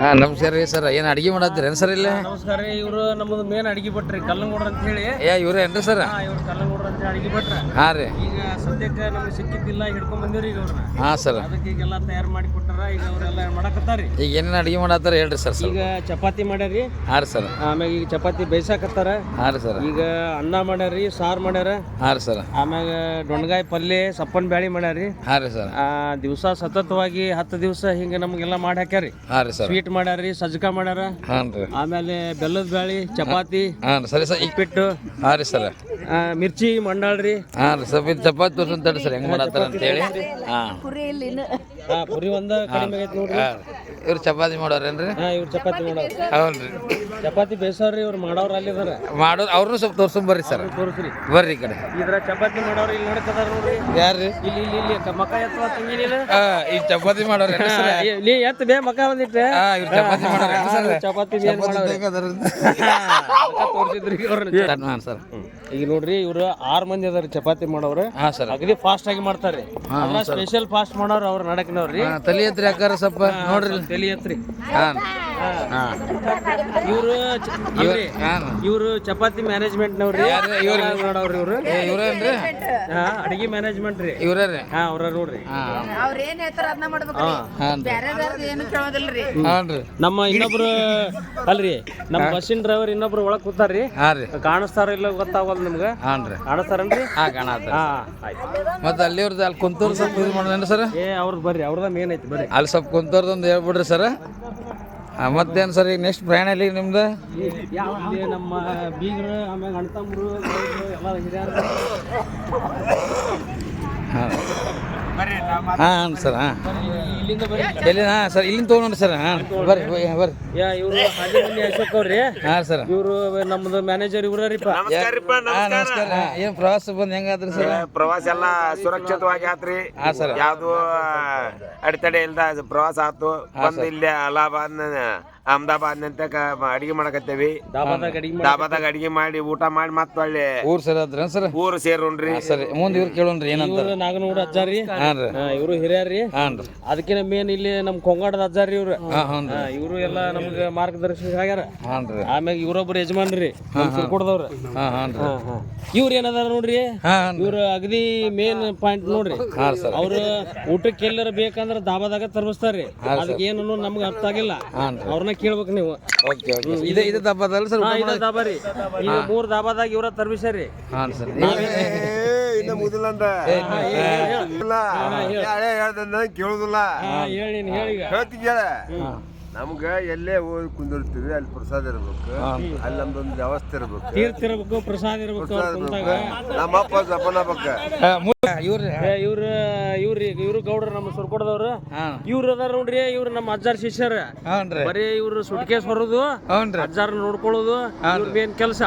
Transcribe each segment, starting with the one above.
ಹಾ ನಮಸ್ಕಾರ ರೀ ಸರ್ ಏನು ಅಡಿಗೆ ಮಾಡತ್ತೀರೇನು ಸರ್ ಇಲ್ಲಿ? ನಮಸ್ಕಾರ ರೀ. ಇವರು ನಮ್ಮದು ಮೇನ್ ಅಡಿಗೆ ಭಟ್ರಿ ಕಲ್ಲಂಗೌಡ್ರ ಅಂತ ಹೇಳಿ. ಇವ್ರೇ ಏನ್ರಿ ಸರ್? ಇವ್ರು ಕಲ್ಲಂಗೌಡ್ರ ಅಂತ ಅಡಿಗೆ ಭಟ್ರ. ಹಾಂ ರೀ. ಈಗ ಸದ್ಯಕ್ಕೆ ನಮ್ಗೆ ಸಿಕ್ಕಿದ್ದಿಲ್ಲ, ಹಿಡ್ಕೊಂಡ್ ಬಂದಿವ್ರಿ ಈಗ ಅವ್ರನ್ನ. ಹಾಂ ಸರ್. ಅದಕ್ಕೆ ಈಗೆಲ್ಲ ತಯಾರು ಮಾಡಿ ಕೊಟ್ಟಾರ. ಈಗ ಅವರೆಲ್ಲ ಮಾಡಕತ್ತಾರಿ. ಈಗ ಏನೇನು ಅಡಿಗೆ ಮಾಡತ್ತಾರ ಹೇಳ್ರಿ ಸರ್? ಈಗ ಚಪಾತಿ ಮಾಡ್ಯಾರಿ. ಹಾಂ ರೀ ಸರ್. ಆಮ್ಯಾಗ ಈಗ ಚಪಾತಿ ಬೇಯಿಸಾಕತ್ತಾರ. ಹಾಂ ರೀ ಸರ್. ಈಗ ಅನ್ನ ಮಾಡ್ಯಾರಿ, ಸಾರು ಮಾಡ್ಯಾರ. ಹಾಂ ರೀ ಸರ್. ಆಮ್ಯಾಗ ದೊಣ್ಣಗಾಯಿ ಪಲ್ಯ, ಸಪ್ಪನ್ ಬ್ಯಾಳಿ ಮಾಡ್ಯಾರಿ. ಹಾಂ ರೀ ಸರ್. ದಿವಸ ಸತತವಾಗಿ 10 ದಿವಸ ಹಿಂಗೆ ನಮಗೆಲ್ಲ ಮಾಡಿ ಹಾಕ್ಯಾರಿ. ಹಾಂ ರೀ ಸರ್. ಸ್ವೀಟ್ ಮಾಡ್ಯಾರಿ, ಸಜ್ಜಕ ಮಾಡ್ಯಾರ. ಹಾಂ ರೀ. ಆಮೇಲೆ ಬೆಲ್ಲದ ಬ್ಯಾಳಿ, ಚಪಾತಿ, ಹಾಂ ರೀ ಸರಿ ಸರ್. ಉಪ್ಪಿಟ್ಟು. ಹಾಂ ರೀ ಸರ್. ಮಿರ್ಚಿ ಮಂಡಾಳ್ರಿ. ಹಾಂ ರೀ ಸ್ವಲ್ಪ ಚಪಾತಿ ತೋರ್ಸಂತೇಳಿ ಸರ್ ಹೆಂಗೆ ಮಾಡತ್ತಾರ ಅಂತೇಳಿ. ಹಾಂ ಪುರಿ ಒಂದ ಕಡಿಮೆ ಆಗೈತೆ ನೋಡ್ರಿ. ಇವ್ರು ಚಪಾತಿ ಮಾಡೋರೇನ್ರಿ? ಇವ್ರು ಚಪಾತಿ ಮಾಡೋರು. ಹೌದು ರೀ. ಚಪಾತಿ ಬೇಸವ್ರಿ. ಇವ್ರು ಮಾಡೋರು ಅಲ್ಲಿ ಅದಾರ. ಮಾಡೋದು ಅವ್ರನ್ನೂ ಸ್ವಲ್ಪ ತೋರ್ಸೊಂಡ್ ಬರ್ರಿ ಸರ್. ತೋರಿಸ್ರಿ ಬರ್ರಿ ಈ ಕಡೆ. ಇದ್ರ ಚಪಾತಿ ಮಾಡೋರು ಇಲ್ಲಿ ನೋಡ್ಕದಾರ ನೋಡ್ರಿ. ಯಾರ್ರಿ? ಇಲ್ಲಿ ಇಲ್ಲಿ ಇಲ್ಲಿ ಮಕ ಎತ್ತುವ ತಂಗಿನಿಲ್ಲ. ಈ ಚಪಾತಿ ಮಾಡೋರು ಇಲ್ಲಿ ಎತ್ತು ಬೇ ಮಕ ಬಂದಿಟ್ಟೆ. ಇವ್ರು ಚಪಾತಿ ಮಾಡೋರು ಸರ್. ಚಪಾತಿ ಏನ್ ಮಾಡೋರು ತೋರಿಸಿದ್ರಿ ಅವ್ರನ್ನ ಸರ್. ಈಗ ನೋಡ್ರಿ ಇವ್ರು 6 ಮಂದಿ ಅದಾರ ಚಪಾತಿ ಮಾಡೋರು. ಹಾಂ ಸರ್. ಅಗದಿ ಫಾಸ್ಟ್ ಆಗಿ ಮಾಡ್ತಾರೆ. ಸ್ಪೆಷಲ್ ಫಾಸ್ಟ್ ಮಾಡೋರು ಅವ್ರ ನಡಕಿನವ್ರಿ. ತಲೆ ಎತ್ರಿ ಹಾಕಾರ ಸ್ವಲ್ಪ ನೋಡ್ರಿ. ತಲಿ ಎತ್ರಿ. ಹಾಂ ಇವ್ರು ಚಪಾತಿ ಮ್ಯಾನೇಜ್ಮೆಂಟ್ ನವ್ರಿ. ಮಾಡೋವ್ರಿ ಇವ್ರು. ಇವ್ರೇನ್ರಿ? ಅಡಿಗೆ ಮ್ಯಾನೇಜ್ಮೆಂಟ್ ರೀ ಇವ್ರೇ ರೀ. ಅವ್ರ ನೋಡ್ರಿ. ಅವ್ರ ಏನ್ ಹೇಳ್ತಾರ ಅದನ್ನ ಮಾಡ್ಬೇಕ್ರಿ. ಬ್ಯಾರೆ ಬ್ಯಾರೆ ಏನು ಕೇಳೋದಿಲ್ರಿ. ಹಾನ್ರಿ. ನಮ್ಮ ಇನ್ನೊಬ್ರು ಅಲ್ರಿ, ನಮ್ಮ ಬಸ್ಸಿನ ಡ್ರೈವರ್ ಇನ್ನೊಬ್ರು ಒಳಗ್ ಕೂತಾರ್ರಿ. ಹಾಂ ರೀ. ಕಾಣಿಸ್ತಾರ ಇಲ್ಲ ಗೊತ್ತಾಗಲ್ಲ ನಿಮ್ಗ? ಹಾನ್ರಿ. ಕಾಣಿಸ್ತಾರನ್ರಿ? ಹಾಂ ಕಾಣತ್ತ. ಆಯ್ತು. ಮತ್ತೆ ಅಲ್ಲಿ ಅವ್ರದ್ದು ಅಲ್ಲಿ ಕುಂತೂರು ಸ್ವಲ್ಪ ಇದು ಮಾಡೋದೇನ್ರಿ ಸರ್? ಅವ್ರದ್ದು ಬರ್ರಿ, ಅವ್ರದ ಮೇನ್ ಐತಿ ಬರ್ರಿ. ಅಲ್ಲಿ ಸ್ವಲ್ಪ ಕುಂತವ್ರದೊಂದು ಹೇಳ್ಬಿಡ್ರಿ ಸರ್. ಮತ್ತೇನು ಸರ್ ಈಗ ನೆಕ್ಸ್ಟ್ ಪ್ರಯಾಣ ಇಲ್ಲಿ ನಿಮ್ದು? ಇಲ್ಲಿ ನಮ್ಮ ಬೀಗರು, ಆಮ್ಯಾಗ ಅಣ್ತಂಬ್ರು, ಎಲ್ಲ ಹಿರಿಯರು. ಹಾಂ ಸರ್. ಹಾಂ ಇಲ್ಲಿಂದ ಬರ್ರಿ. ಎಲ್ಲಿ? ಹಾಂ ಸರ್ ಇಲ್ಲಿಂದ ತೊಗೊಂಡ್ರಿ ಸರ್. ಹಾಂ ಬರ್ರಿ ಬರ್ರಿ. ಇವ್ರು ಹಾಜಿಮನಿ ಅಶೋಕ್ ಅವ್ರಿ. ಹಾಂ ಸರ್. ಇವ್ರು ನಮ್ದು ಮ್ಯಾನೇಜರ್ ಇವ್ರಿಪ್ಪ. ನಮಸ್ಕಾರ. ಏನು ಪ್ರವಾಸ ಬಂದು ಹೆಂಗಾದ್ರಿ ಸರ್? ಪ್ರವಾಸ ಎಲ್ಲ ಸುರಕ್ಷಿತವಾಗಿ ಆತ್ರಿ. ಹಾಂ ಸರ್. ಯಾವ್ದು ಅಡೆತಡೆ ಇಲ್ದ ಪ್ರವಾಸ ಆತು. ಬಂದು ಇಲ್ಲಿ ಅಲಹಾಬಾದ್ ಅಹಮದಾಬಾದ್ ನಂತ ಅಡಿಗೆ ಮಾಡಕತ್ತೇವಿ. ಡಾಬಾದಾಗ ಅಡಿಗೆ ಮಾಡಿ ಊಟ ಮಾಡಿ ಮತ್ತೆ ಒಳ್ಳೆ ಊರ್ ಸರ್ ಅದ್ರ ಸರ್. ಊರು ಸೇರೋಣ್ರಿ. ಸರಿ ಮುಂದೆ ಇವ್ರು ಕೇಳೋಣ್ರಿ ಏನಂತ. ನಾಗನೂರ ಅಜ್ಜಾರಿ. ಹಾಂ ರೀ. ಇವ್ರು ಹಿರಿಯರ್ರಿ. ಹಾಂ ರೀ. ಅದಕ್ಕಿಂತ ಮೇನ್ ಇಲ್ಲಿ ನಮ್ ಕೊಂಗಾಡದ ಅಜ್ಜಾರಿ ಇವ್ರು. ಹಾಂ ರೀ. ಇವ್ರು ಎಲ್ಲ ನಮ್ಗೆ ಮಾರ್ಗದರ್ಶಕ ಆಗ್ಯಾರ. ಹಾಂ ರೀ. ಆಮ್ಯಾಗ ಇವ್ರೊಬ್ರು ಯಜಮಾನ್ರಿ ಸುರ್ಕೊಡ್ದವ್ರ. ಹಾಂ ಹಾಂ ರೀ. ಇವ್ರ ಏನದಾರ ನೋಡ್ರಿ. ಇವ್ರು ಅಗದಿ ಮೇನ್ ಪಾಯಿಂಟ್ ನೋಡ್ರಿ. ಅವ್ರು ಊಟಕ್ಕೆ ಎಲ್ಲರ ಬೇಕಂದ್ರ ದಾಬಾದಾಗ ತರ್ಬಿಸ್ತಾರ್ರಿ. ಅದಕ್ಕೆ ಏನು ನಮ್ಗೆ ಅರ್ಥ ಆಗಿಲ್ಲ. ಅವ್ರನ್ನ ಕೇಳ್ಬೇಕು ನೀವು. ಇದು ದಬ್ಬದಲ್ಲ ಸರ್? ಇದು ದಾಬಾ ರೀ. ಈಗ 3 ದಾಬಾದಾಗ ಇವ್ರ ತರ್ಬಿಸ್ಯಾರಿ. ಹಾಂ ಸರ್. ಇನ್ನು ಮುದಿಲ್ಲಂದ ಕೇಳುದಿಲ್ಲ. ಹೇಳಿ ಹೇಳಿ ಹೇಳ್ತಿದ್ಯಾಳ. ನಮ್ಗ ಎಲ್ಲೇ ಹೋಗಿ ಕುಂದಿರ್ತೀವಿ ಅಲ್ಲಿ ಪ್ರಸಾದ ಇರ್ಬೇಕು. ಅಲ್ಲಿ ನಮ್ದೊಂದು ವ್ಯವಸ್ಥೆ ಇರ್ಬೇಕು. ತೀರ್ಥ ಇರ್ಬೇಕು, ಪ್ರಸಾದ ಇರ್ಬೇಕು. ನಮ್ಮಪ್ಪ ಜಪನ ಬಕ್ಕ ಇವ್ರು ಗೌಡ್ರ ನಮ್ಮ ಸುರ್ಕೊಡದವ್ರು. ಇವ್ರು ಅದಾರ ನೋಡ್ರಿ. ಇವ್ರು ನಮ್ಮ ಅಜ್ಜಾರ್ ಶಿಷ್ಯರ. ಬರೀ ಇವ್ರು ಸುಟ್ಕೇಸ್ ಬರೋದು, ಅಜ್ಜಾರ ನೋಡ್ಕೊಳ್ಳೋದು ಇವ್ರ ಮೇನ್ ಕೆಲಸ.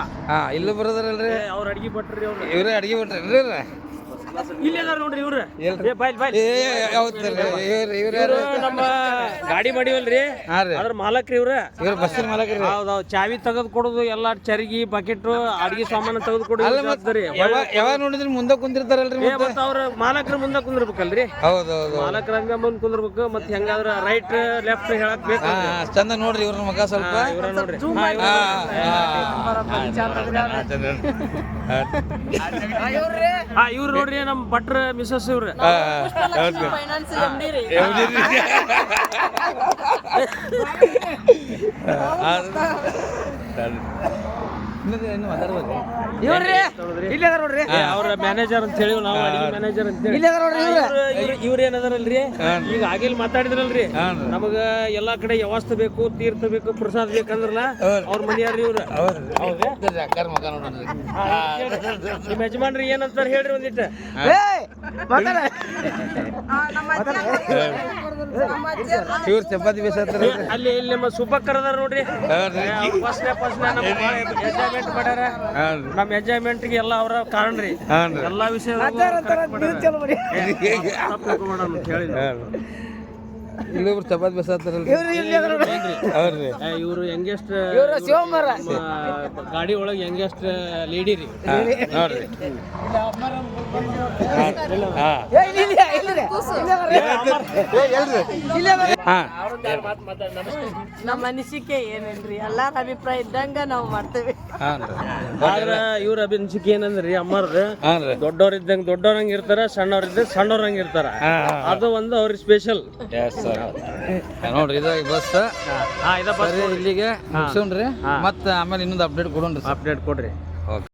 ಇಲ್ಲೂ ಬರೋದ್ರಲ್ರಿ ಅವ್ರ ಅಡಿಗೆ ಭಟ್ರಿ. ಅವ್ರು ಇವ್ರೇ ಅಡಿಗೆ ಬಿಟ್ರಿ. ಇಲ್ಲಿ ಅದಾರ ನೋಡ್ರಿ ಇವ್ರು. ನಮ್ಮ ಗಾಡಿ ಮಾಡಿವಲ್ರಿ, ಅದ್ರ ಮಾಲಕ್ರಿ ಇವ್ರ. ಬಸ್ಸಿನ ಮಾಲಕ್ರಿ. ಹೌದೌದು. ಚಾವಿ ತೆಗೆದು ಕೊಡೋದು, ಎಲ್ಲಾ ಚರಿಗೆ ಬಕೆಟ್ ಅಡಿಗೆ ಸಾಮಾನು ತೆಗೆದು ಕೊಡೋದು. ಯಾವಾಗ ನೋಡಿದ್ರಿ ಮುಂದೆ ಕುಂತಿರ್ತಾರಲ್ರಿ. ಮತ್ತ ಅವ್ರ ಮಾಲಕ್ರ ಮುಂದೆ ಕುಂದಿರ್ಬೇಕಲ್ರಿ. ಹೌದೌದು. ಮಾಲಕ್ರ ಹಂಗ ಮುಂದ್ ಕುಂದಿರ್ಬೇಕು. ಮತ್ ಹೆಂಗಾದ್ರ ರೈಟ್ ಲೆಫ್ಟ್ ಹೇಳಕ್ ಬೇಕು. ಚಂದ ನೋಡ್ರಿ ಇವ್ರ ಮಗ ಸ್ವಲ್ಪ. ಇವ್ರ ನೋಡ್ರಿ. ಇವ್ರು ನೋಡ್ರಿ ನಮ್ ಭಟ್ರ ಮಿಸಸ್ ಇವ್ರ. ಅವ್ರ ಮ್ಯಾನೇಜರ್ ಅಂತ ಹೇಳಿ ನಾವು ಅಡಿಗೆ ಮ್ಯಾನೇಜರ್ ಅಂತ ಹೇಳಿ. ಇವ್ರ ಏನದಾರಲ್ರಿ, ಈಗ ಆಗಿಲ್ ಮಾತಾಡಿದ್ರಲ್ರಿ, ನಮಗ ಎಲ್ಲಾ ಕಡೆ ವ್ಯವಸ್ಥೆ ಬೇಕು, ತೀರ್ಥ ಬೇಕು, ಪ್ರಸಾದ ಬೇಕಂದ್ರಲ್ಲ ಅವ್ರ ಮನೆಯಾರ್ರಿ ಇವ್ರ. ನಿಮ್ ಯಜಮಾನ್ರಿ ಏನಂತಾರ ಹೇಳ್ರಿ ಒಂದಿಟ್ಟ. ಇವ್ರ ಚಪಾತಿ ಬೇಸಾಡ್ತಾರ. ಅಲ್ಲಿ ಇಲ್ಲಿ ನಮ್ಮ ಸುಬ್ಬಕ್ಕರ್ ಅದಾರ ನೋಡ್ರಿ. ಎಂಜಾಯ್ಮೆಂಟ್ ಮಾಡ್ಯಾರ. ನಮ್ ಎಂಜಾಯ್ಮೆಂಟ್ ಗೆ ಎಲ್ಲ ಅವ್ರ ಕಾರಣ ರೀ. ಎಲ್ಲಾ ವಿಷಯ ಇಲ್ಲೊಬ್ರು ಚಪಾತಿ ಬೇಸಾಡ್ತಾರಲ್ರಿ. ಇವ್ರು ಯಂಗೆಸ್ಟ್ ಗಾಡಿ ಒಳಗೆ ಯಂಗೆಸ್ಟ್ ಲೇಡಿ ರೀ. ನೋಡ್ರಿ ಹಾಂ ನಮ್ಮ ಅನಿಸಿಕೆ ಏನಿಲ್ರಿ ಎಲ್ಲಾರ ಅಭಿಪ್ರಾಯ ಇದ್ದಂಗ ನಾವು ಮಾಡ್ತೇವೆ. ಹಾಂ ರೀ ಆದ್ರ ಇವ್ರ ಅಭಿನಿಸಿಕೆ ಏನಂದ್ರಿ ಅಮ್ಮಾರ್ದು ಹಾಂ ರೀ ದೊಡ್ಡವ್ರ ಇದ್ದಂಗ ದೊಡ್ಡವ್ರಂಗ ಇರ್ತಾರ, ಸಣ್ಣವ್ರ ಸಣ್ಣವ್ರಂಗ ಇರ್ತಾರ. ಅದು ಒಂದು ಅವ್ರಿಗೆ ಸ್ಪೆಷಲ್. ಎಸ್ ಸರ್ ನೋಡ್ರಿ ಇದಾಗ ಬಸ್ ಇದ ಸರಿ ಇಲ್ಲಿಗೆ ಮುಗಿಸೋಣ್ರಿ ಮತ್ತೆ ಆಮೇಲೆ ಇನ್ನೊಂದು ಅಪ್ಡೇಟ್ ಕೊಡೋಣ್ರಿ ಅಪ್ಡೇಟ್ ಕೊಡ್ರಿ. ಓಕೆ